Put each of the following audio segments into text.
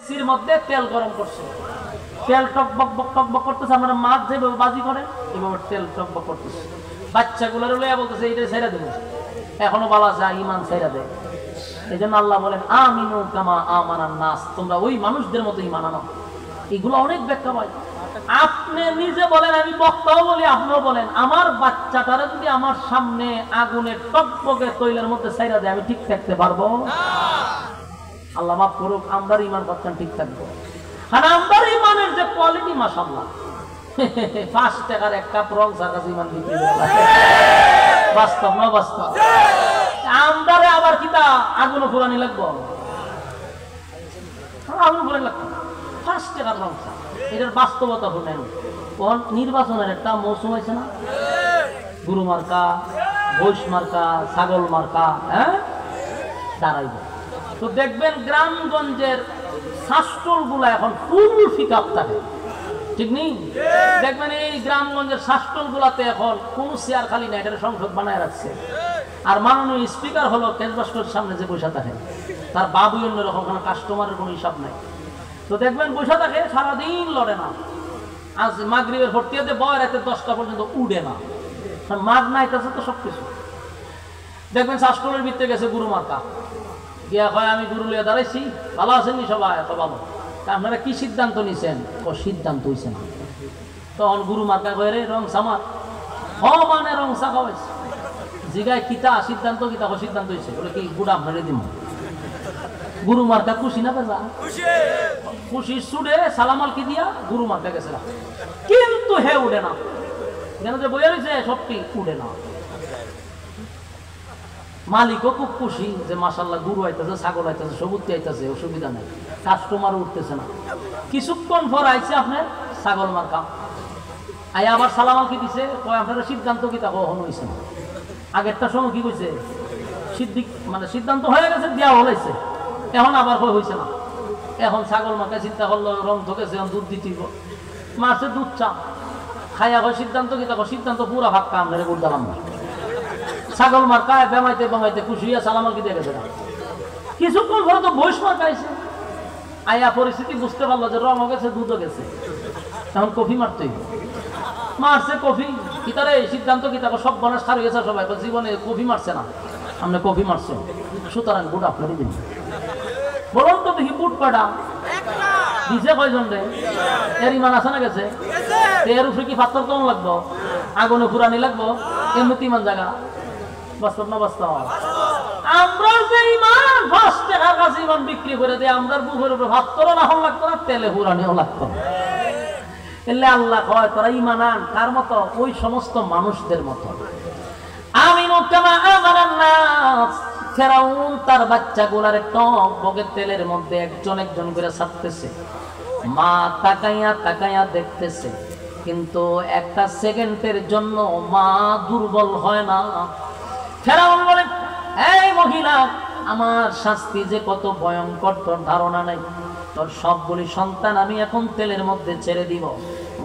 ডেকচির মধ্যে তেল গরম করছে, তেল টকবক টকবক করতেছে, আমরা মাছ যেভাবে বাজি করে এভাবে তেল টকবক করতেছে। বাচ্চাগুলোর লইয়া বলতেছে এইটা ছেড়ে দেবো, এখনো বলা যায় ইমান ছেড়ে দেয়। এই জন্য আল্লাহ বলেন আমিনু কামা আমানান নাস, তোমরা ওই মানুষদের মতো ইমান আনো। এগুলো অনেক ব্যাখ্যা পাই। আপনি নিজে বলেন, আমি বক্তাও বলি, আপনিও বলেন, আমার বাচ্চাটারা যদি আমার সামনে আগুনে টকবকে তৈলের মধ্যে ছাইরা দেয়, আমি ঠিক থাকতে পারবো? আল্লাহ মাফ করুক, আমরা ইমান করছেন ঠিক থাকবো। আর আমরা ইমানের যে কোয়ালিটি, মাশাআল্লাহ, 5 টাকার এক কাপ রং সাকাশ ইমান বিক্রি করে। বাস্তব না বাস্তব? আমরারে আবার কিতা আগুন ফুরানি লাগবো, আগুন ফুরানি লাগবো 5 টাকার রং চা। এটার বাস্তবতা শুনেন। কোন নির্বাচনের একটা মৌসুম হয়েছে না, গরু মার্কা, বৈশ মার্কা, ছাগল মার্কা, হ্যাঁ দাঁড়াইব। তো দেখবেন গ্রামগঞ্জের শাস্টল গুলা এখন ফুল ফিকাপ থাকে, ঠিক নেই? দেখবেন এই গ্রামগঞ্জের শাস্টল গুলাতে এখন কোন চেয়ার খালি নাই, এটা সংসদ বানায় রাখছে। আর মাননীয় স্পিকার হলো ক্যাশবাস্কর সামনে যে বসে থাকে, তার বাবু অন্যরকম, কোনো কাস্টমারের কোনো হিসাব নাই। তো দেখবেন বসে থাকে, সারাদিন লড়ে না। আজ মাগরিবের ভর্তিতে বয় রাতে 10টা পর্যন্ত উড়ে না, মাঠ নাইতেছে তো সবকিছু। দেখবেন শাস্টলের ভিতরে গেছে গুরু মার্কা, গিয়া কয় আমি গুরু লিয়ে দাঁড়াইছি, ভালো আছেননি সবাই? এত ভালো। আপনারা কি সিদ্ধান্ত নিছেন? সিদ্ধান্ত হয়েছে না। তখন গুরু মার্কা কয়ে রে রং সামার মানে রং চা খাওয়াইছে। জিগায় কিতা সিদ্ধান্ত, কিতা সিদ্ধান্ত হয়েছে বলে কি গুড়া আপনারে দিব। গুরু মার্কা খুশি না বেজা? খুশি ছুড়ে সালামাল কি দিয়া গুরু মার্কা গেছে, কিন্তু হে উঠে না। কেন যে বইয়া রয়েছে সবটি উঠে না। মালিকও খুব খুশি যে মাশাআল্লাহ গুরু আইতেছে, ছাগল আইতেছে, সবুতি আইতেছে, অসুবিধা নেই। কাস্টমার উঠতেছে না। কিছুক্ষণ পর আইছে আপনার ছাগল মার্কা, আয়া আবার সালামাল কি দিছে, কয় আপনারা সিদ্ধান্ত কি তা কখনো হয়েছে না। আগেরটা সময় কি কইছে, মানে সিদ্ধান্ত হয়ে গেছে, দেওয়া হলাইছে, এখন আবার হয়েছে না। এখন ছাগল মার্কা চিন্তা করলো রং ঠকেছে, এখন দুধ দিতে মারছে, দুধ চা খাইয়া হয় সিদ্ধান্ত কি তা সিদ্ধান্ত পুরা ফাঁকা, আমরা গুড় দিলাম না। ছাগল মার্কায় বেমাইতে বেমাইতে খুশি হইয়া সালামাল কি দিয়ে গেছে না। কিছুক্ষণ পরে তো বৈশ মার্কা আইছে, আয়া পরিস্থিতি বুঝতে পারলো যে রঙও গেছে, দুধও গেছে, এখন কফি মারতেই মারছে। কফি কিতারে সিদ্ধান্ত কি তাকে সব বনাস খার গেছে, সবাই জীবনে কফি মারছে না, আপনি কফি মারছে, সুতরাং বুট আপনারই দিন। বলুন তো দেখি বুট কয়টা দিছে, কয়জন রে? এর ইমান আছে না গেছে? এর উপরে কি পাথর কম লাগবো, আগুনে পুরানি লাগবো, এমনি ইমান জায়গা। বাস্তব না বাস্তব? আমরা যে ইমান 5 টাকার কাছে ইমান বিক্রি করে দেয়, আমরা বুকের উপরে ভাতরও না হল লাগতো না, তেলে পুরানিও লাগতো না। এলে আল্লাহ কয় তোরা ইমান আন কার মতো? ওই সমস্ত মানুষদের মতো। আমিনু কামা আমানান নাস। ফেরাউন তার বাচ্চাগুলারে টকবকে তেলের মধ্যে একজন একজন করে ছাড়তেছে, মা তাকাইয়া তাকাইয়া দেখতেছে, কিন্তু একটা সেকেন্ডের জন্য মা দুর্বল হয় না। ফেরাউন বলে, এই মহিলা, আমার শাস্তি যে কত ভয়ঙ্কর তোর ধারণা নাই, তোর সবগুলি সন্তান আমি এখন তেলের মধ্যে ছেড়ে দিব।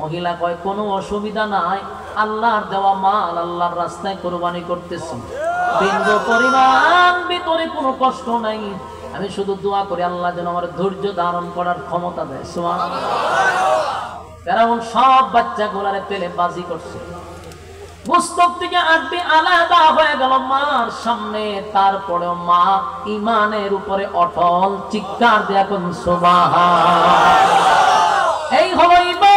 মহিলা কয় কোনো অসুবিধা নাই, আল্লাহর দেওয়া মাল আল্লাহর রাস্তায় কোরবানি করতেছি, বিন্দু পরিমাণ ভিতরে কোনো কষ্ট নাই। আমি শুধু দোয়া করি আল্লাহ যেন আমার ধৈর্য ধারণ করার ক্ষমতা দেয়। সুবহানাল্লাহ। ফেরাউন সব বাচ্চাগুলারে তেলে বাজি করছে, পুস্তক থেকে আটটি আলাদা হয়ে গেল মার সামনে। তারপরেও মা ইমানের উপরে অটল, চিৎকার দেয়া কোন সুবহানাল্লাহ। এই হলো ঈমান।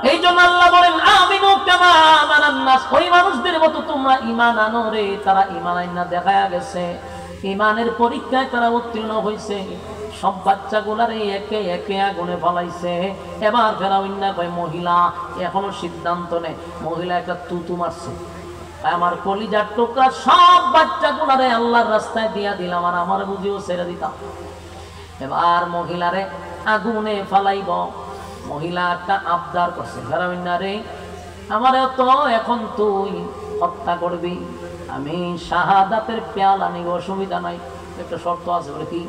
এই জন্য আল্লাহ বলেন আমিনু কামা আমানান নাস, ওই মানুষদের মতো তোমরা ঈমান আনো রে। তারা ঈমান আইনা দেখায়া গেছে, ঈমানের পরীক্ষায় তারা উত্তীর্ণ হয়েছে। সব বাচ্চাগুলারে একে একে আগুনে ফলাইছে। এবার ফেরাউন না কয় মহিলা এখনো সিদ্ধান্ত নেই। মহিলা একটা তুতু মারছে, আমার কলিজার টুকরা সব বাচ্চাগুলারে আল্লাহর রাস্তায় দিয়া দিলাম, আর আমার বুঝিও ছেড়ে দিতাম। এবার মহিলারে আগুনে ফালাইব। মহিলা একটা আবদার করছে, ফেরাউন না রে, আমারে তো এখন তুই হত্যা করবি, আমি শাহাদাতের পেয়ালা নিব, অসুবিধা নাই, একটা শর্ত আছে। বলে কি?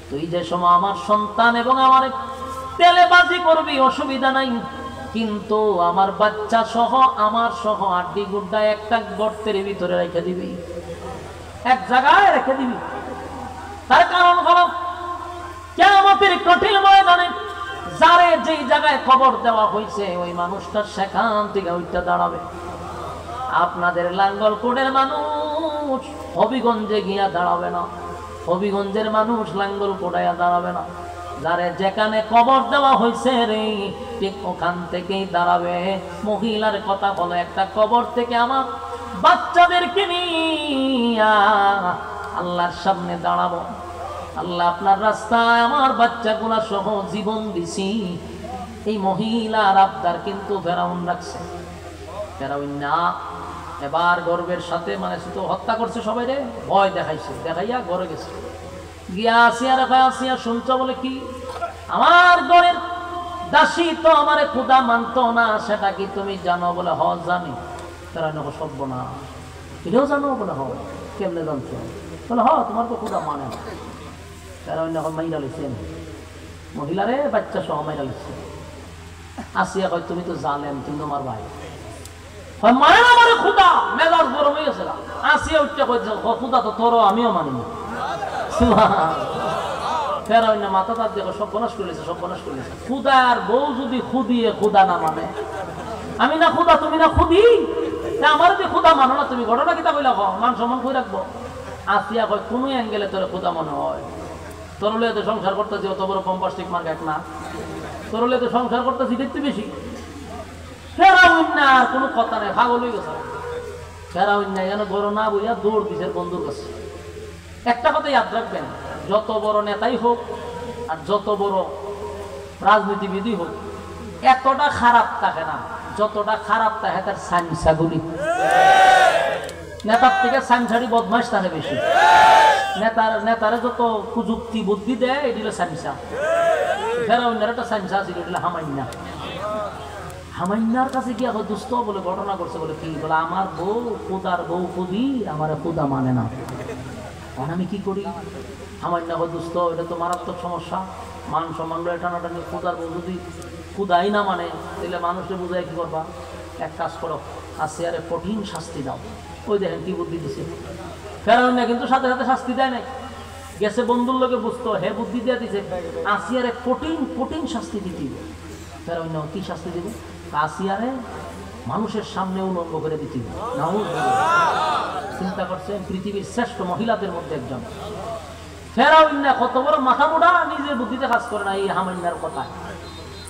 তুই যে সময় আমার সন্তান এবং আমার তেলেবাজি করবি, অসুবিধা নাই, কিন্তু আমার বাচ্চা সহ আমার সহ আড্ডি গুড্ডা একটা গর্তের ভিতরে রেখে দিবি, এক জায়গায় রেখে দিবি। তার কারণ হলো কিয়ামতের কঠিন ময়দানে যারে যেই জায়গায় খবর দেওয়া হয়েছে ওই মানুষটা সেখান থেকে উঠতে দাঁড়াবে। আপনাদের লাঙ্গলকোটের মানুষ হবিগঞ্জে গিয়া দাঁড়াবে না, হবিগঞ্জের মানুষ লাঙ্গলকোটায় দাঁড়াবে না, যারে যেখানে কবর দেওয়া হয়েছে রে ঠিক ওখান থেকেই দাঁড়াবে। মহিলার কথা বলো, একটা কবর থেকে আমার বাচ্চাদেরকে নিয়ে আল্লাহর সামনে দাঁড়াবো। আল্লাহ আপনার রাস্তায় আমার বাচ্চাগুলা সহ জীবন দিছি। এই মহিলার আবদার কিন্তু ফেরাউন রাখছে। ফেরাউন না এবার গর্বের সাথে মানে সে তো হত্যা করছে সবাই রে, ভয় দেখাইছে, দেখাইয়া ঘরে গেছে। গিয়া আসিয়া রেখা আসিয়া শুনছ বলে কি আমার ঘরের দাসী তো আমার খুদা মানত না, সেটা কি তুমি জানো? বলে হ জানি। তারা নক সভ্য না, এটাও জানো? বলে হ কেমনে জানছো? বলে হ তোমার তো খুদা মানে না। তারা অন্য মাইরা লিখছেন মহিলারে বাচ্চা সহ মাইরা লিখছে। আসিয়া কয় তুমি তো জানেন, তুমি তোমার ভাই মানে না মানে খুদা। মেজাজ গরম হয়ে গেছে। আসিয়া উঠতে কইছে খুদা তো তোর, আমিও মানি না। ফেরাউন মাথা তার দেখো সব বনাশ করেছে, সব বনাশ করেছে। খুদার বউ যদি খুদিয়ে খুদা না মানে, আমি না খুদা তুমি না খুদি, আমার যদি খুদা মানো না তুমি, ঘটনা কিতা কইলা মান সম্মান করে রাখবো। আসিয়া কয় কোন অ্যাঙ্গেলে তোর খুদা মনে হয়? তোর লইয়া তো সংসার করতেছি, অত বড় পম্পাস্টিক মার্ক এক না, তোর লইয়া তো সংসার করতেছি দেখতে বেশি। ফেরাউন না আর কোনো কথা নেই, পাগল হয়ে গেছে। ফেরাউন না যেন গরো না বইয়া দৌড় দিছে বন্ধুর কাছে। একটা কথা ইয়াদ রাখবেন, যত বড় নেতাই হোক আর যত বড় রাজনীতিবিদই হোক এতটা খারাপ থাকে না যতটা খারাপ থাকে তার সাইনসাগুলি। নেতার থেকে সাইনসারি বদমাইশ থাকে বেশি। নেতারে যত প্রযুক্তি বুদ্ধি দেয় এটিল সাইনসা। ফেরাউনের একটা সাইনসা ছিল, এটিল হামাইন্না। হামাইন্নার কাছে গিয়ে দুস্থ বলে ঘটনা করছে। বলে কি? বলে আমার বউ খুদার বউ খুদি, আমার খুদা মানে না, আমি কি করি? হামাইন্না দুস্থ, এটা তো মারাত্মক সমস্যা, মান সম্মান টানাটানি। খুদার বউ যদি খুদাই না মানে তাহলে মানুষকে বুঝায় কি করবা? এক কাজ করো, আসিয়ারে কঠিন শাস্তি দাও। ওই দেখেন কি বুদ্ধি দিছে ফেরাউন। কিন্তু সাথে সাথে শাস্তি দেয় নাই, গেছে বন্ধুর লোকে বুঝতো, হে বুদ্ধি দিয়ে দিছে আসিয়ারে কঠিন কঠিন শাস্তি দিতে। ফেরাউন কি শাস্তি দিবে? আসিয়ারে মানুষের সামনে উলঙ্গ করে দিতে। চিন্তা করছেন, পৃথিবীর শ্রেষ্ঠ মহিলাদের মধ্যে একজন। ফেরাউন না কত বড় মাথা মোটা, নিজের বুদ্ধিতে কাজ করে না। এই হামাইন্নার কথা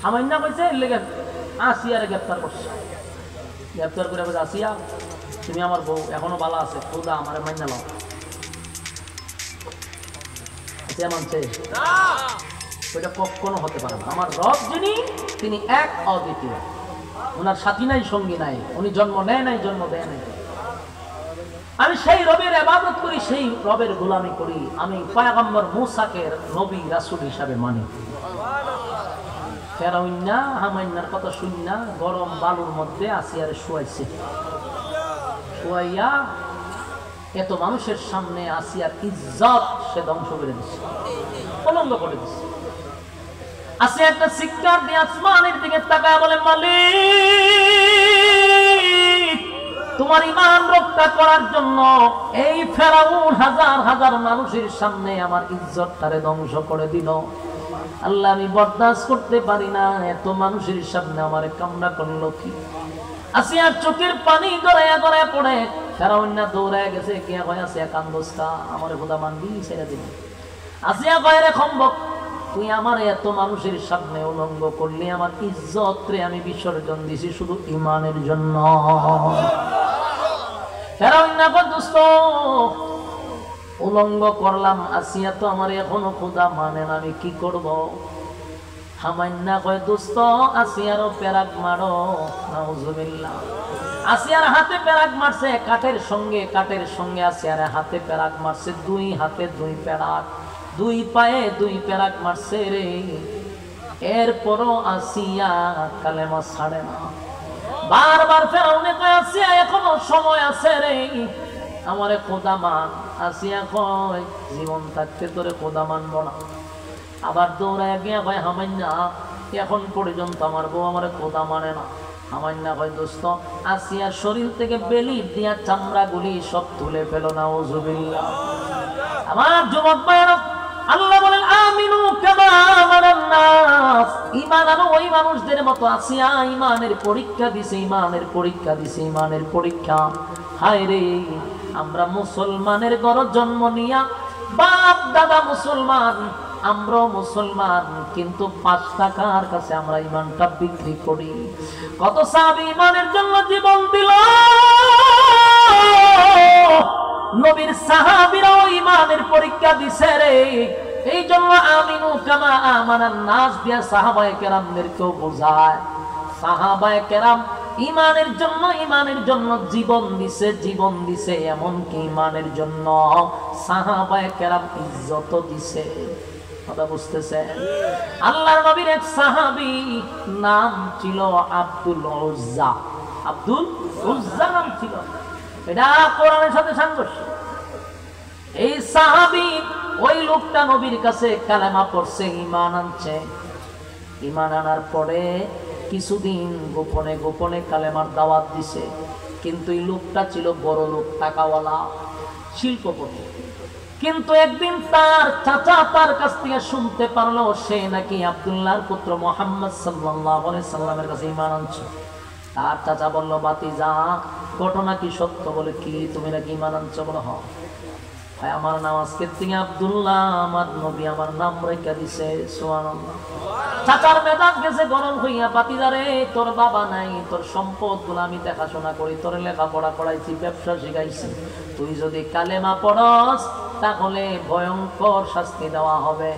হামাইন্না কইছে লেগে আসিয়ারে গ্রেপ্তার করছে। গ্রেপ্তার করে বলছে আসিয়া তুমি আমার বউ এখনো ভালো আছে, খুদা আমার মাইনা লাও। মানছে ওইটা কখনো হতে পারে না। আমার রব যিনি তিনি এক অদ্বিতীয়, ওনার সাথী নাই সঙ্গী নাই, উনি জন্ম নেয় নাই জন্ম দেয় নাই। আমি সেই রবের ইবাদত করি, সেই রবের গোলামি করি। আমি পয়গম্বর মুসাকে নবী রাসূল হিসাবে মানি। ফেরাউন না হামাইন্নার কথা শুনি না, গরম বালুর মধ্যে আসিয়ারে শুয়াইছে। শুয়াইয়া এত মানুষের সামনে আসিয়ার ইজ্জত সে ধ্বংস করে দিচ্ছে, অলঙ্গ করে দিচ্ছে। আসিয়া একটা চিৎকার দিয়ে আসমানের দিকে তাকায় বলে, মালিক তোমার ঈমান রক্ষা করার জন্য এই ফেরাউন হাজার হাজার মানুষের সামনে আমার ইজ্জতটারে ধ্বংস করে দিল। আল্লাহ আমি বরদাস্ত করতে পারি না, এত মানুষের সামনে আমারে কামড়া করলো কি? আসিয়ার চোখের পানি গড়াইয়া গড়াইয়া পড়ে। ফেরাউন না দৌড়ায় গেছে, কে কয় আসিয়া কান্দোস্তা আমারে খোদা মানবি ছেড়ে দিবি। আসিয়া কয় রে খম্বক, তুই আমার এত মানুষের সামনে উলঙ্গ করলি, আমার ইজ্জত রে আমি বিসর্জন দিছি শুধু ঈমানের জন্য। ফেরাউন না কয় দোস্ত উলঙ্গ করলাম, আসিয়া তো আমার এখনো খোদা মানে না, আমি কি করব? হামাইন্না কয় দোস্ত আসিয়ারও পেরাক মারো। নাউজুবিল্লাহ। আসিয়ার হাতে পেরাক মারছে, কাঠের সঙ্গে আসিয়ার হাতে পেরাক মারছে, দুই হাতে দুই পেরাক, দুই পায়ে দুই পেরাক মারছে রে। এরপরও আসিয়া কালেমা ছাড়ে না। বারবার ফেরাউনে কয় আসিয়া এখনো সময় আছে রে, আমারে খোদা মান। আসিয়া কয় জীবন থাকতে তোরে খোদা মানব না। আবার দৌড়ায় গিয়া কয় হামাইন্না এখন পর্যন্ত আমার বউ আমারে খোদা মানে না। হামাইন্না কয় দোস্ত আসিয়ার শরীর থেকে বেলি দিয়া চামড়া গুলি সব তুলে ফেলো। নাউজুবিল্লাহ। আমার যুবক ভাইরা, আল্লাহ বলেন আমিনু কামা ইমান আনো ওই মানুষদের মতো আসিয়া ইমানের পরীক্ষা দিছে, ইমানের পরীক্ষা দিছে, ইমানের পরীক্ষা। হায় রে, আমরা মুসলমানের ঘর জন্ম নিয়া, বাপ দাদা মুসলমান, আমরা মুসলমান, কিন্তু 5 টাকার কাছে আমরা ইমানটা বিক্রি করি। কত সাহাবী ইমানের জন্য জীবন দিল, নবীর সাহাবীরাও ইমানের পরীক্ষা দিছে রে। এই জন্য আমিনু কামা আমানান নাস দিয়া সাহাবায়ে কেরামদেরকেও বোঝায়। সাহাবায়ে কেরাম ইমানের জন্য জীবন দিছে, জীবন দিছে, এমনকি ইমানের জন্য সাহাবায়ে কেরাম ইজ্জত দিছে। কথা বুঝতেছেন? আল্লাহর নবীর এক সাহাবী নাম ছিল আব্দুল উজ্জা। আব্দুল উজ্জা নাম ছিল। এটা কোরআনের সাথে সাংঘর্ষিক। এই সাহাবী, ওই লোকটা নবীর কাছে কালেমা পড়ছে, ঈমান আনছে। ঈমান আনার পরে কিছুদিন গোপনে গোপনে কালেমার দাওয়াত দিছে। কিন্তু এই লোকটা ছিল বড় লোক, টাকাওয়ালা, শিল্পপতি। কিন্তু একদিন তার চাচা তার কাছ থেকে শুনতে পারলো সে নাকি আব্দুল্লাহর পুত্র মুহাম্মদ সাল্লাল্লাহু আলাইহি সাল্লামের কাছে ঈমান আনছে। তার চাচা বলল, ভাতিজা, ঘটনা কি সত্য? বলে, কি, তুমি নাকি ঈমান আনছো? বলো, হ। আমার নাম আজকে থেকে আব্দুল্লাহ, আমার নবী আমার নাম রেখে দিছে। সুবহানাল্লাহ। চাচার মেজাজ গেছে গরম হইয়া, ভাতিজা রে, তোর বাবা নাই, তোর সম্পদ গুলো আমি দেখাশোনা করি, তোর লেখাপড়া করাইছি, ব্যবসা শিখাইছি, তুই যদি কালেমা পড়স তাহলে ভয়ঙ্কর শাস্তি দেওয়া হবে,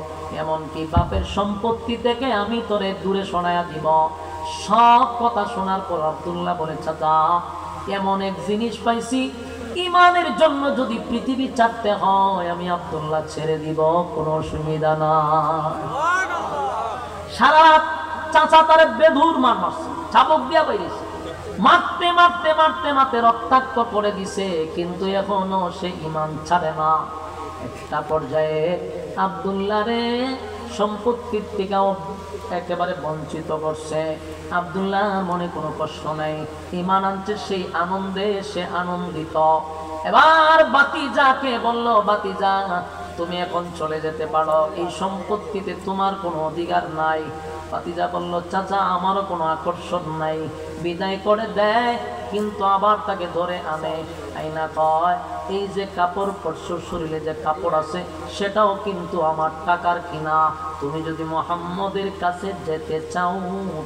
এমনকি বাপের সম্পত্তি থেকে আমি তোরে দূরে সরাইয়া দিব। সব কথা শোনার পর আব্দুল্লাহ বলে, চাচা, এমন এক জিনিস পাইছি, ইমানের জন্য যদি পৃথিবী ছাড়তে হয় আমি আব্দুল্লাহ ছেড়ে দিব, কোনো অসুবিধা না। সারা চাচা তারে বেধুর মার মারছে, চাবুক দিয়া বাইরেছে, মারতে মারতে মারতে মারতে রক্তাক্ত করে দিছে, কিন্তু এখনো সে ঈমান ছাড়ে না। একটা পর্যায়ে আব্দুল্লাহ রে সম্পত্তির থেকেও একেবারে বঞ্চিত করছে। আব্দুল্লাহ মনে কোনো কষ্ট নাই, ঈমান আনছে, সেই আনন্দে সে আনন্দিত। এবার ভাতিজাকে বলল, ভাতিজা, তুমি এখন চলে যেতে পারো, এই সম্পত্তিতে তোমার কোনো অধিকার নাই। ভাতিজা বলল, চাচা, আমারও কোনো আকর্ষণ নাই। বিদায় করে দেয়, কিন্তু আবার তাকে ধরে আনে, আইনা কয়, এই যে কাপড় পরছো, শরীরে যে কাপড় আছে, সেটাও কিন্তু আমার টাকার কিনা। তুমি যদি মুহাম্মদের কাছে যেতে চাও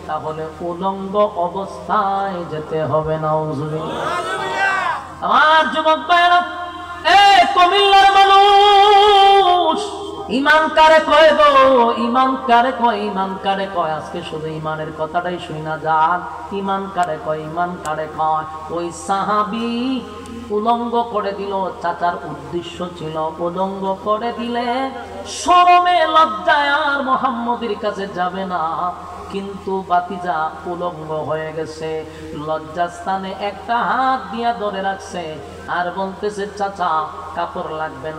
তাহলে উলঙ্গ অবস্থায় যেতে হবে। নাউজুবিল্লাহ। আমার যুবক ভাইরা, এই কুমিল্লার মানুষ, ঈমান কারে কয় গো? ঈমান কারে কয়? ঈমান কারে কয়? আজকে শুধু ঈমানের কথাটাই শুই না যান। ঈমান কারে কয়? ঈমান কারে কয়? ওই সাহাবী উলঙ্গ করে দিল, চাচার উদ্দেশ্য ছিল উলঙ্গ করে দিলে শরমে লজ্জায় আর মুহাম্মদের কাছে যাবে না, কিন্তু ভাতিজা উলঙ্গ হয়ে গেছে, লজ্জাস্থানে একটা হাত দিয়া ধরে রাখছে আর বলতেছে, চাচা, কাপড় লাগবে না।